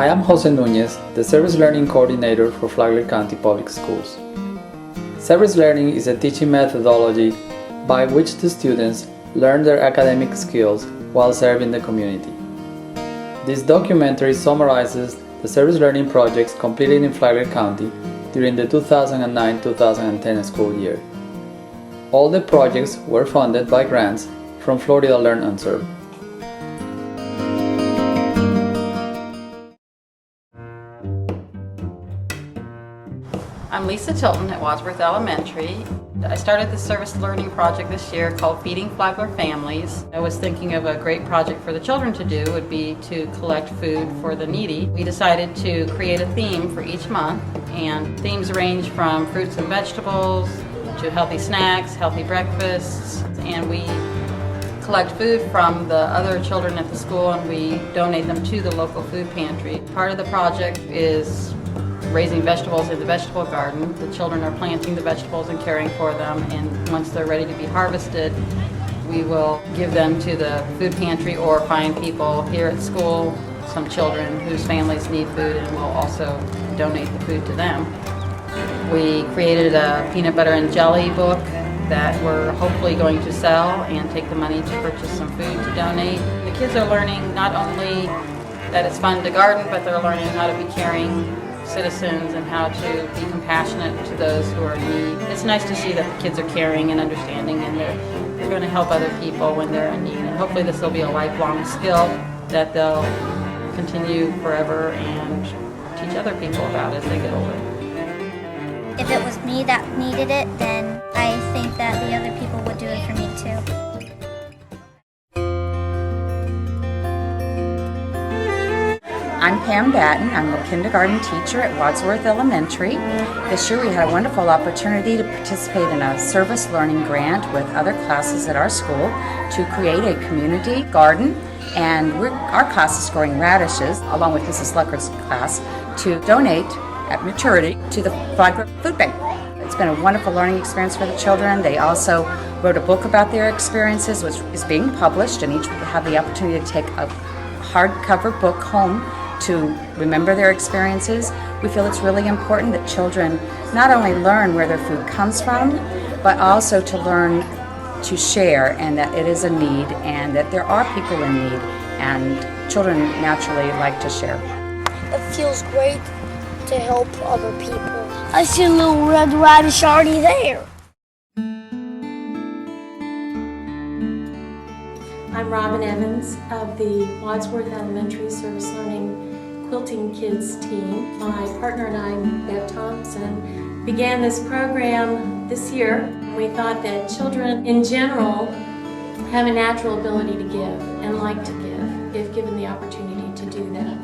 I am Jose Núñez, the Service Learning Coordinator for Flagler County Public Schools. Service learning is a teaching methodology by which the students learn their academic skills while serving the community. This documentary summarizes the service learning projects completed in Flagler County during the 2009-2010 school year. All the projects were funded by grants from Florida Learn and Serve. I'm Lisa Tilton at Wadsworth Elementary. I started the service learning project this year called Feeding Flagler Families. I was thinking of a great project for the children to do would be to collect food for the needy. We decided to create a theme for each month, and themes range from fruits and vegetables to healthy snacks, healthy breakfasts, and we collect food from the other children at the school and we donate them to the local food pantry. Part of the project is raising vegetables in the vegetable garden. The children are planting the vegetables and caring for them, and once they're ready to be harvested, we will give them to the food pantry or find people here at school, some children whose families need food, and we'll also donate the food to them. We created a peanut butter and jelly book that we're hopefully going to sell and take the money to purchase some food to donate. The kids are learning not only that it's fun to garden, but they're learning how to be caring citizens and how to be compassionate to those who are in need. It's nice to see that the kids are caring and understanding, and they're going to help other people when they're in need. And hopefully this will be a lifelong skill that they'll continue forever and teach other people about as they get older. If it was me that needed it, then I think that the other people would do it for me too. I'm Pam Batten. I'm a kindergarten teacher at Wadsworth Elementary. This year we had a wonderful opportunity to participate in a service learning grant with other classes at our school to create a community garden, and our class is growing radishes along with Mrs. Lucker's class to donate at maturity to the Flagler Food Bank. It's been a wonderful learning experience for the children. They also wrote a book about their experiences, which is being published, and each will have the opportunity to take a hardcover book home to remember their experiences. We feel it's really important that children not only learn where their food comes from, but also to learn to share, and that it is a need and that there are people in need, and children naturally like to share. It feels great to help other people. I see a little red radish already there. I'm Robin Evans of the Wadsworth Elementary Service Learning Quilting Kids team. My partner and I, Bev Thompson, began this program this year. We thought that children in general have a natural ability to give and like to give if given the opportunity to do that.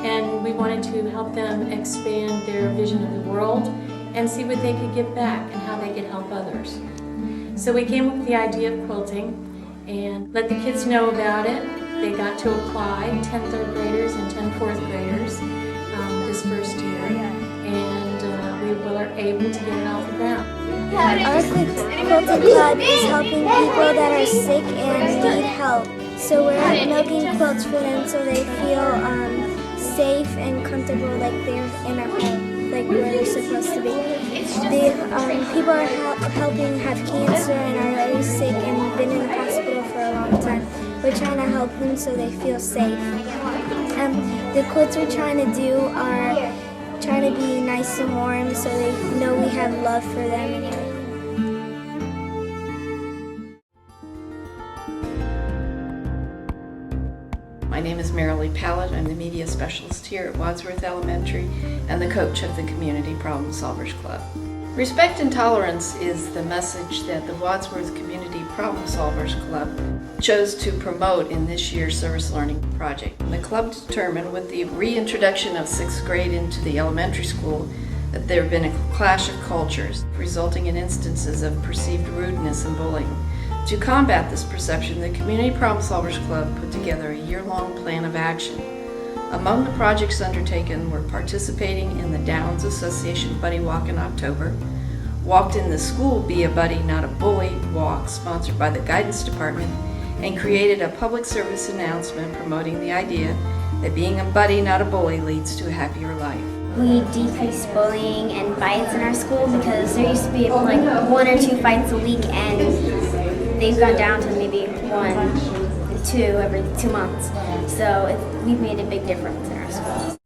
And we wanted to help them expand their vision of the world and see what they could give back and how they could help others. So we came up with the idea of quilting and let the kids know about it. They got to apply, 10 third graders and 10 fourth graders this first year, and we were able to get it off the ground. Our quilting club is helping people that are sick and need help. So we're making quilts for them so they feel safe and comfortable, like they're in a home, like where they're supposed to be. People are helping have cancer and are really sick and been in the hospital for a long time. We're trying to help them so they feel safe. The quilts we're trying to do are trying to be nice and warm so they know we have love for them. My name is Marilee Pallett. I'm the media specialist here at Wadsworth Elementary and the coach of the Community Problem Solvers Club. Respect and tolerance is the message that the Wadsworth Community Problem Solvers Club chose to promote in this year's service learning project. The club determined with the reintroduction of 6th grade into the elementary school that there have been a clash of cultures, resulting in instances of perceived rudeness and bullying. To combat this perception, the Community Problem Solvers Club put together a year-long plan of action. Among the projects undertaken were participating in the Downs Association Buddy Walk in October, walked in the school Be a Buddy Not a Bully walk sponsored by the Guidance Department, and created a public service announcement promoting the idea that being a buddy, not a bully, leads to a happier life. We decrease bullying and fights in our school because there used to be like 1 or 2 fights a week, and they've gone down to maybe 1, 2 every 2 months. So we've made a big difference in our schools.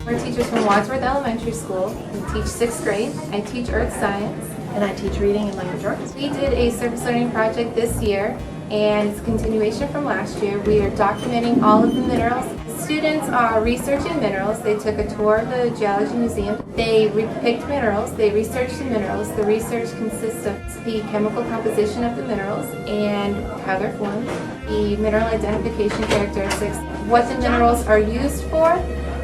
We're teachers from Wadsworth Elementary School. We teach 6th grade. I teach earth science. And I teach reading and language arts. We did a service learning project this year, and it's a continuation from last year. We are documenting all of the minerals. Students are researching minerals. They took a tour of the Geology Museum. They picked minerals. They researched the minerals. The research consists of the chemical composition of the minerals and how they're formed, the mineral identification characteristics, what the minerals are used for,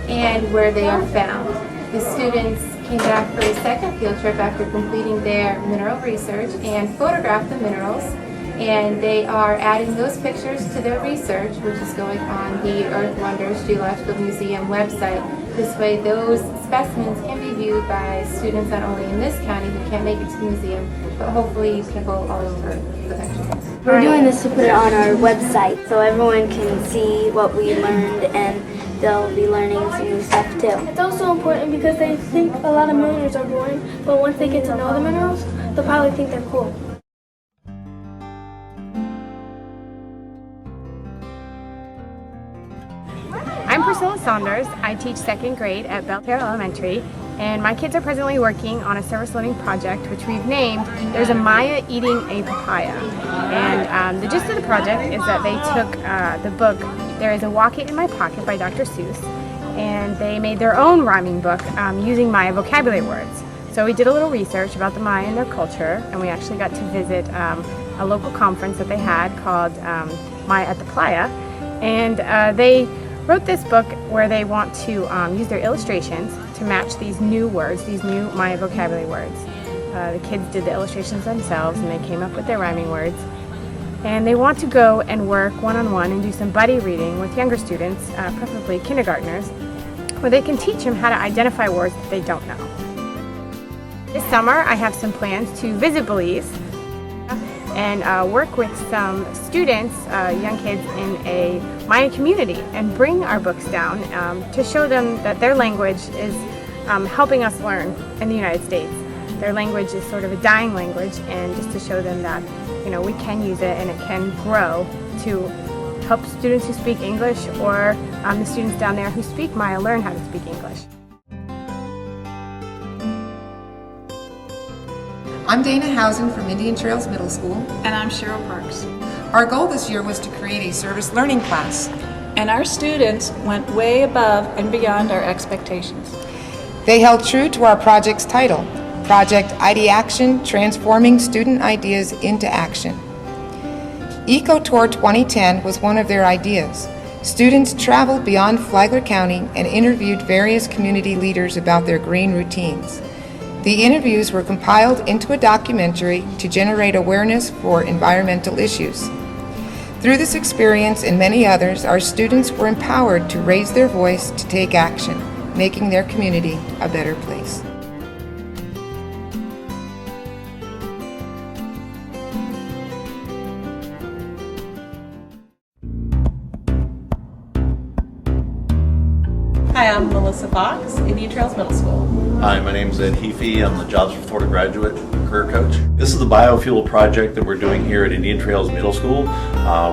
and where they are found. The students came back for a second field trip after completing their mineral research and photographed the minerals, and they are adding those pictures to their research, which is going on the Earth Wonders Geological Museum website. This way those specimens can be viewed by students not only in this county who can't make it to the museum, but hopefully people all over the country. We're doing this to put it on our website so everyone can see what we learned, and they'll be learning some new stuff too. It's also important because they think a lot of minerals are boring, but once they get to know the minerals, they'll probably think they're cool. I'm Priscilla Saunders. I teach 2nd grade at Belterre Elementary, and my kids are presently working on a service learning project which we've named There's a Maya Eating a Papaya. And the gist of the project is that they took the book There Is a Walk It in My Pocket by Dr. Seuss, and they made their own rhyming book using Maya vocabulary words. So we did a little research about the Maya and their culture, and we actually got to visit a local conference that they had called Maya at the Playa, and they wrote this book where they want to use their illustrations to match these new words, these new Maya vocabulary words. The kids did the illustrations themselves, and they came up with their rhyming words. And they want to go and work one-on-one and do some buddy reading with younger students, preferably kindergartners, where they can teach them how to identify words that they don't know. This summer I have some plans to visit Belize and work with some students, young kids in a Maya community, and bring our books down to show them that their language is helping us learn in the United States. Their language is sort of a dying language, and just to show them that we can use it and it can grow to help students who speak English, or the students down there who speak Maya learn how to speak English. I'm Dana Housen from Indian Trails Middle School. And I'm Cheryl Parks. Our goal this year was to create a service learning class. And our students went way above and beyond our expectations. They held true to our project's title, Project ID Action, Transforming Student Ideas into Action. Eco Tour 2010 was one of their ideas. Students traveled beyond Flagler County and interviewed various community leaders about their green routines. The interviews were compiled into a documentary to generate awareness for environmental issues. Through this experience and many others, our students were empowered to raise their voice to take action, making their community a better place. Hi, I'm Melissa Fox, Indian Trails Middle School. Hi, my name is Ed Heafy. I'm the Jobs for Florida Graduate Career Coach. This is the biofuel project that we're doing here at Indian Trails Middle School.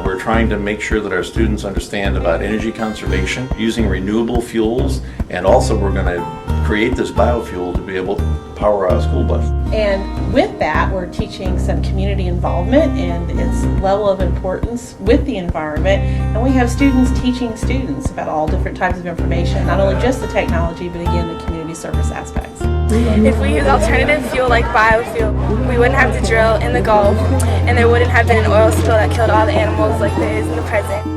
We're trying to make sure that our students understand about energy conservation, using renewable fuels, and also we're going to create this biofuel to be able to power our school bus. And with that, we're teaching some community involvement and its level of importance with the environment. And we have students teaching students about all different types of information, not only just the technology, but again, the community service aspects. If we use alternative fuel like biofuel, we wouldn't have to drill in the Gulf, and there wouldn't have been an oil spill that killed all the animals like there is in the present.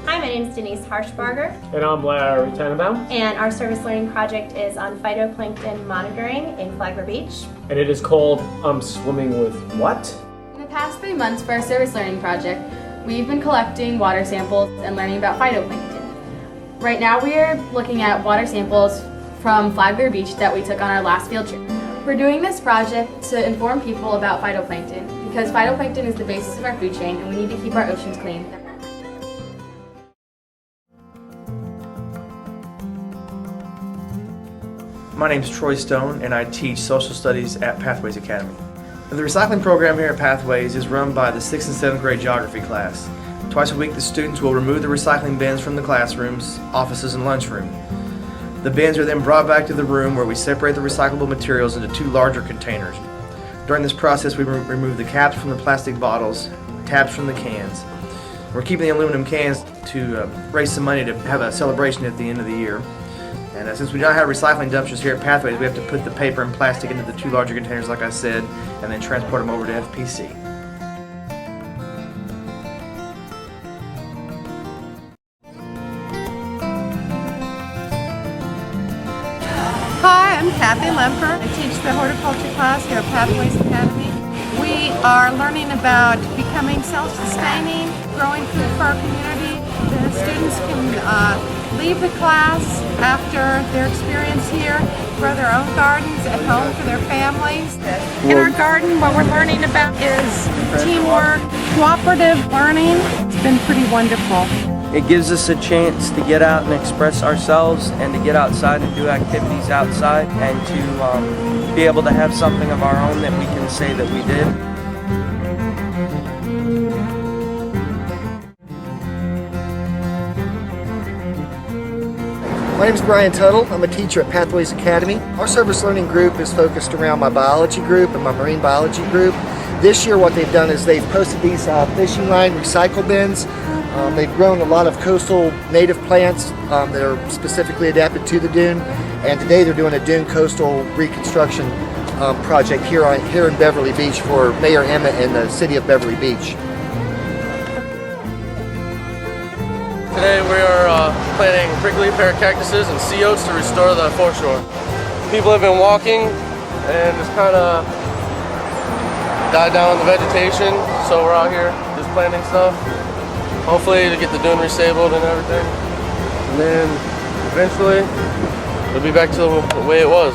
Hi, my name is Denise Harshbarger. And I'm Larry Tannenbaum. And our service learning project is on phytoplankton monitoring in Flagler Beach. And it is called I'm Swimming with What? In the past 3 months for our service learning project, we've been collecting water samples and learning about phytoplankton. Right now we are looking at water samples from Flagler Beach that we took on our last field trip. We're doing this project to inform people about phytoplankton because phytoplankton is the basis of our food chain and we need to keep our oceans clean. My name is Troy Stone and I teach social studies at Pathways Academy. The recycling program here at Pathways is run by the 6th and 7th grade geography class. Twice a week the students will remove the recycling bins from the classrooms, offices, and lunchroom. The bins are then brought back to the room where we separate the recyclable materials into 2 larger containers. During this process we remove the caps from the plastic bottles, tabs from the cans. We're keeping the aluminum cans to raise some money to have a celebration at the end of the year. And since we don't have recycling dumpsters here at Pathways, we have to put the paper and plastic into the 2 larger containers like I said, and then transport them over to FPC. Hi, I'm Kathy Lemper. I teach the horticulture class here at Pathways Academy. We are learning about becoming self-sustaining, growing food for our community. The students can leave the class after their experience here, grow their own gardens at home for their families. In our garden, what we're learning about is teamwork, cooperative learning. It's been pretty wonderful. It gives us a chance to get out and express ourselves and to get outside and do activities outside and to be able to have something of our own that we can say that we did. My name is Brian Tuttle. I'm a teacher at Pathways Academy. Our service learning group is focused around my biology group and my marine biology group. This year what they've done is they've posted these fishing line recycle bins. They've grown a lot of coastal native plants that are specifically adapted to the dune, and today they're doing a dune coastal reconstruction project here in Beverly Beach for Mayor Emmett and the city of Beverly Beach. Today we are planting prickly pear cactuses and sea oats to restore the foreshore. People have been walking and just kind of died down in the vegetation, so we're out here just planting stuff. Hopefully to get the dune restabled and everything. And then eventually it'll be back to the way it was.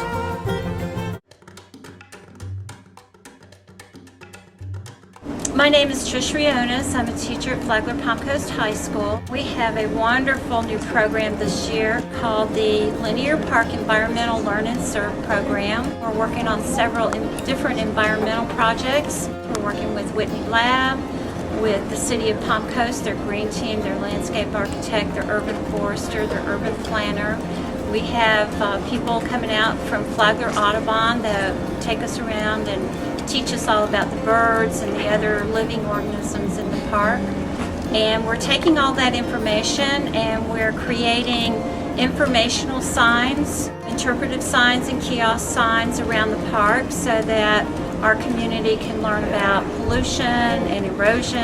My name is Trish Rionas. I'm a teacher at Flagler County High School. We have a wonderful new program this year called the Linear Park Environmental Learn and Serve program. We're working on several different environmental projects. We're working with Whitney Lab, with the City of Palm Coast, their green team, their landscape architect, their urban forester, their urban planner. We have people coming out from Flagler Audubon that take us around and teach us all about the birds and the other living organisms in the park. And we're taking all that information and we're creating informational signs, interpretive signs and kiosk signs around the park so that our community can learn about pollution and erosion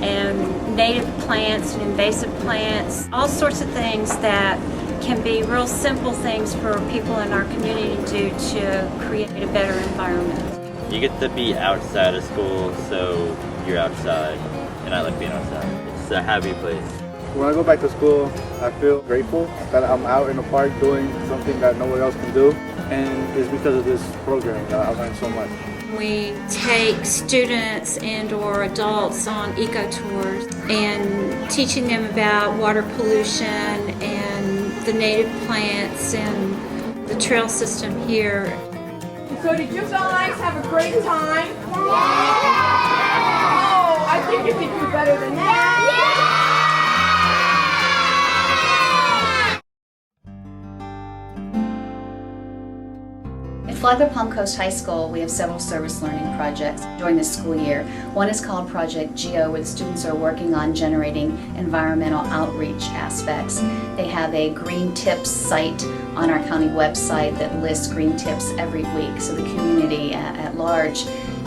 and native plants and invasive plants, all sorts of things that can be real simple things for people in our community to do to create a better environment. You get to be outside of school, so you're outside, and I like being outside. It's a happy place. When I go back to school, I feel grateful that I'm out in the park doing something that no one else can do, and it's because of this program that I learned so much. We take students and or adults on eco tours and teaching them about water pollution and the native plants and the trail system here. So did you guys have a great time? Yeah! Oh, I think you can do better than that. At Flagler Palm Coast High School, we have several service learning projects during this school year. One is called Project GEO, where the students are working on generating environmental outreach aspects. They have a green tips site on our county website that lists green tips every week so the community at large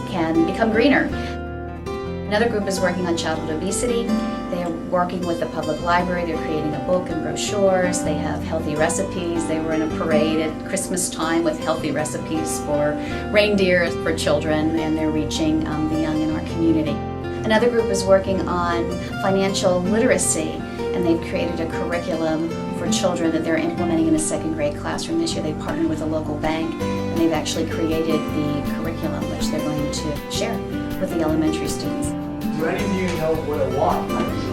can become greener. Another group is working on childhood obesity. They are working with the public library. They're creating a book and brochures. They have healthy recipes. They were in a parade at Christmas time with healthy recipes for reindeer for children, and they're reaching the young in our community. Another group is working on financial literacy, and they've created a curriculum for children that they're implementing in a second grade classroom this year. They partnered with a local bank, and they've actually created the curriculum which they're going to share with the elementary students. Do any of you know what a walk is?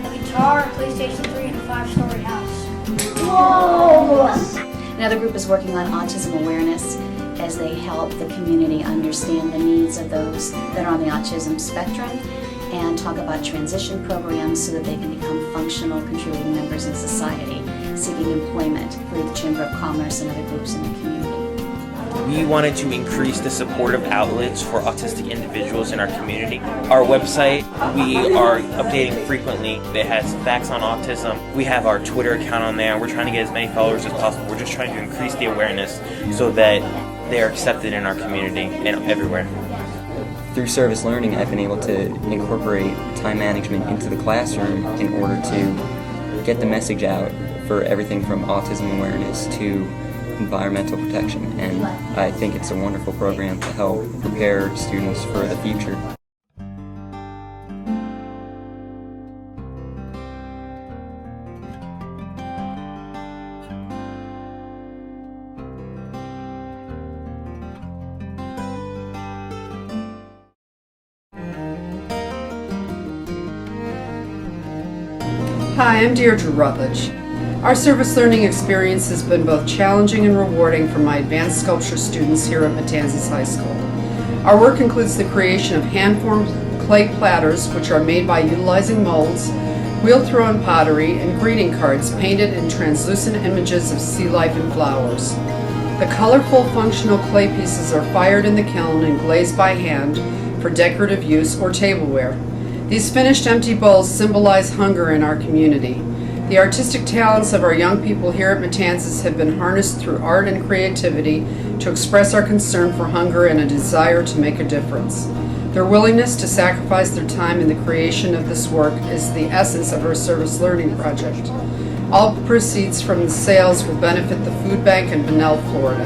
A guitar, a PlayStation 3, and a 5-story house. Whoa! Another group is working on autism awareness as they help the community understand the needs of those that are on the autism spectrum and talk about transition programs so that they can become functional, contributing members in society, seeking employment through the Chamber of Commerce and other groups in the community. We wanted to increase the supportive outlets for autistic individuals in our community. Our website, we are updating frequently. It has facts on autism. We have our Twitter account on there. We're trying to get as many followers as possible. We're just trying to increase the awareness so that they're accepted in our community and everywhere. Through service learning, I've been able to incorporate time management into the classroom in order to get the message out for everything from autism awareness to environmental protection, and I think it's a wonderful program to help prepare students for the future. Hi, I'm Deirdre Rutledge. Our service learning experience has been both challenging and rewarding for my advanced sculpture students here at Matanzas High School. Our work includes the creation of hand-formed clay platters, which are made by utilizing molds, wheel-thrown pottery, and greeting cards painted in translucent images of sea life and flowers. The colorful, functional clay pieces are fired in the kiln and glazed by hand for decorative use or tableware. These finished empty bowls symbolize hunger in our community. The artistic talents of our young people here at Matanzas have been harnessed through art and creativity to express our concern for hunger and a desire to make a difference. Their willingness to sacrifice their time in the creation of this work is the essence of our service learning project. All proceeds from the sales will benefit the food bank in Bunnell, Florida.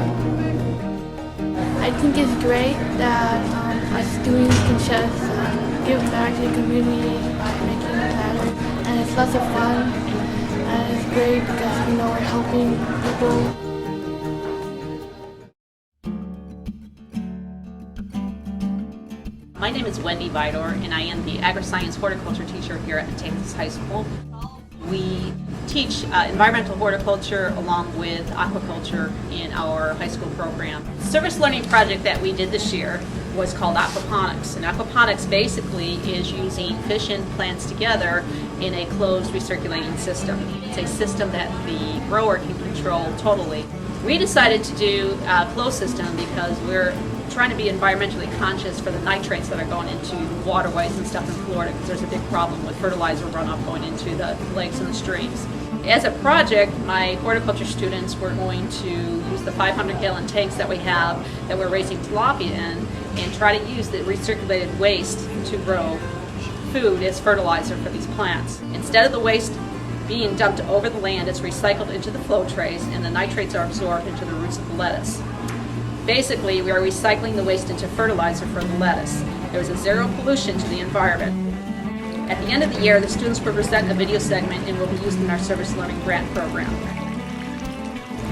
I think it's great that our students can just give back to the community by making platters, and it's lots of fun. And it's great because, you know, we're helping people. My name is Wendy Vidor, and I am the agri-science horticulture teacher here at Matanzas High School. We teach environmental horticulture along with aquaculture in our high school program. The service learning project that we did this year was called aquaponics, and aquaponics basically is using fish and plants together in a closed recirculating system. It's a system that the grower can control totally. We decided to do a closed system because we're trying to be environmentally conscious for the nitrates that are going into waterways and stuff in Florida, because there's a big problem with fertilizer runoff going into the lakes and the streams. As a project, my horticulture students were going to use the 500-gallon tanks that we have that we're raising tilapia in and try to use the recirculated waste to grow food as fertilizer for these plants. Instead of the waste being dumped over the land, it's recycled into the flow trays and the nitrates are absorbed into the roots of the lettuce. Basically, we are recycling the waste into fertilizer for the lettuce. There is a zero pollution to the environment. At the end of the year, the students will present a video segment and will be used in our service learning grant program.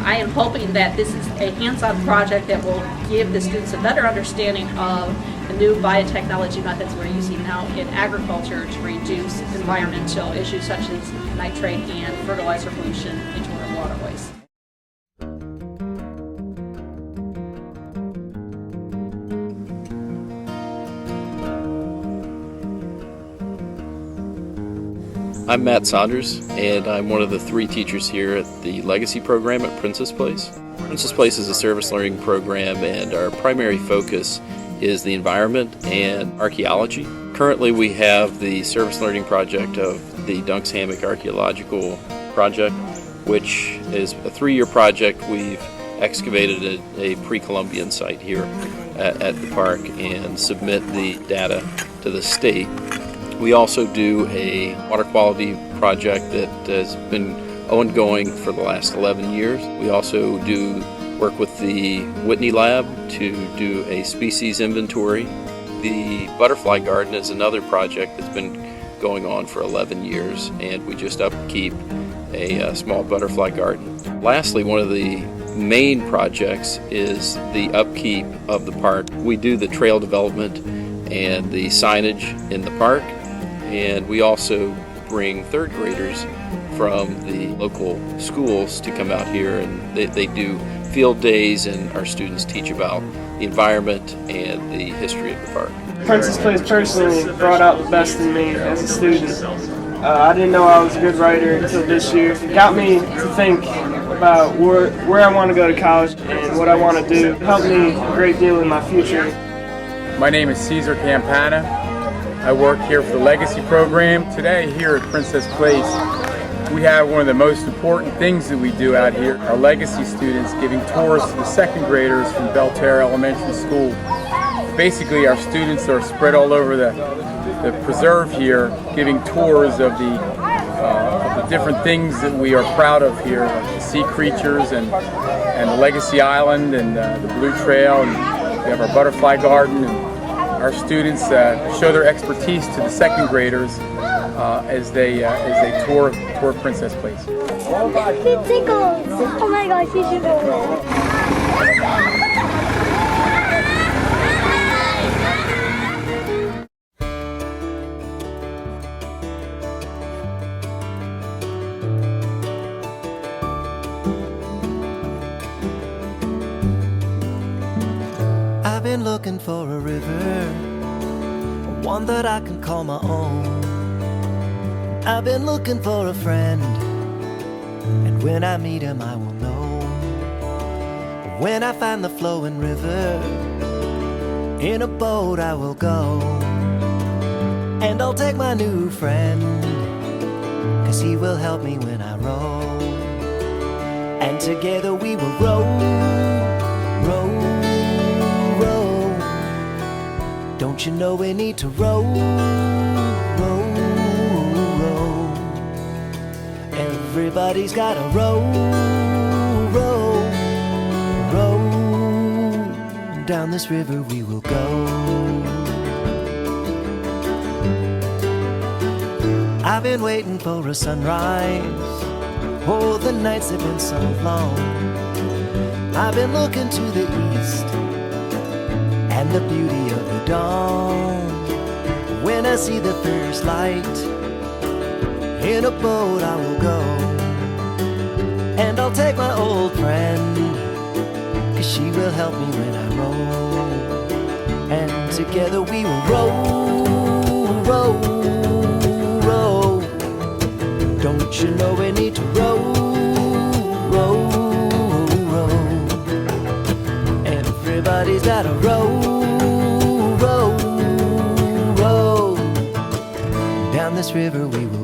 I am hoping that this is a hands-on project that will give the students a better understanding of the new biotechnology methods we're using now in agriculture to reduce environmental issues such as nitrate and fertilizer pollution into our waterways. I'm Matt Saunders, and I'm one of the 3 teachers here at the Legacy program at Princess Place. Princess Place is a service learning program, and our primary focus is the environment and archaeology. Currently we have the service learning project of the Dunks Hammock Archaeological Project, which is a 3-year project. We've excavated a pre-Columbian site here at the park and submit the data to the state. We also do a water quality project that has been ongoing for the last 11 years. We also do work with the Whitney Lab to do a species inventory. The Butterfly Garden is another project that's been going on for 11 years, and we just upkeep a small butterfly garden. Lastly, one of the main projects is the upkeep of the park. We do the trail development and the signage in the park, and we also bring third graders from the local schools to come out here, and they do field days, and our students teach about the environment and the history of the park. Princess Place personally brought out the best in me as a student. I didn't know I was a good writer until this year. It got me to think about where I want to go to college and what I want to do. It helped me a great deal in my future. My name is Cesar Campana. I work here for the Legacy program. Today here at Princess Place, we have one of the most important things that we do out here. Our Legacy students giving tours to the second graders from Belterra Elementary School. Basically, our students are spread all over the preserve here, giving tours of the different things that we are proud of here, like the sea creatures and the Legacy Island and the Blue Trail, and we have our butterfly garden. And our students show their expertise to the second graders as they tour Princess Place. It tickles! Oh my gosh, you should go there. I've been looking for a river, one that I can call my own. I've been looking for a friend, and when I meet him I will know. When I find the flowing river, in a boat I will go. And I'll take my new friend, 'cause he will help me when I row. And together we will row, row, row. Don't you know we need to row, row, row. Everybody's gotta row, row, row. Down this river we will go. I've been waiting for a sunrise. Oh, the nights have been so long. I've been looking to the east and the beauty of the dawn. When I see the first light, in a boat I will go. And I'll take my old friend, 'cause she will help me when I row. And together we will row, row, row. Don't you know we need to row, row, row. Everybody's gotta row, row, row. Down this river we will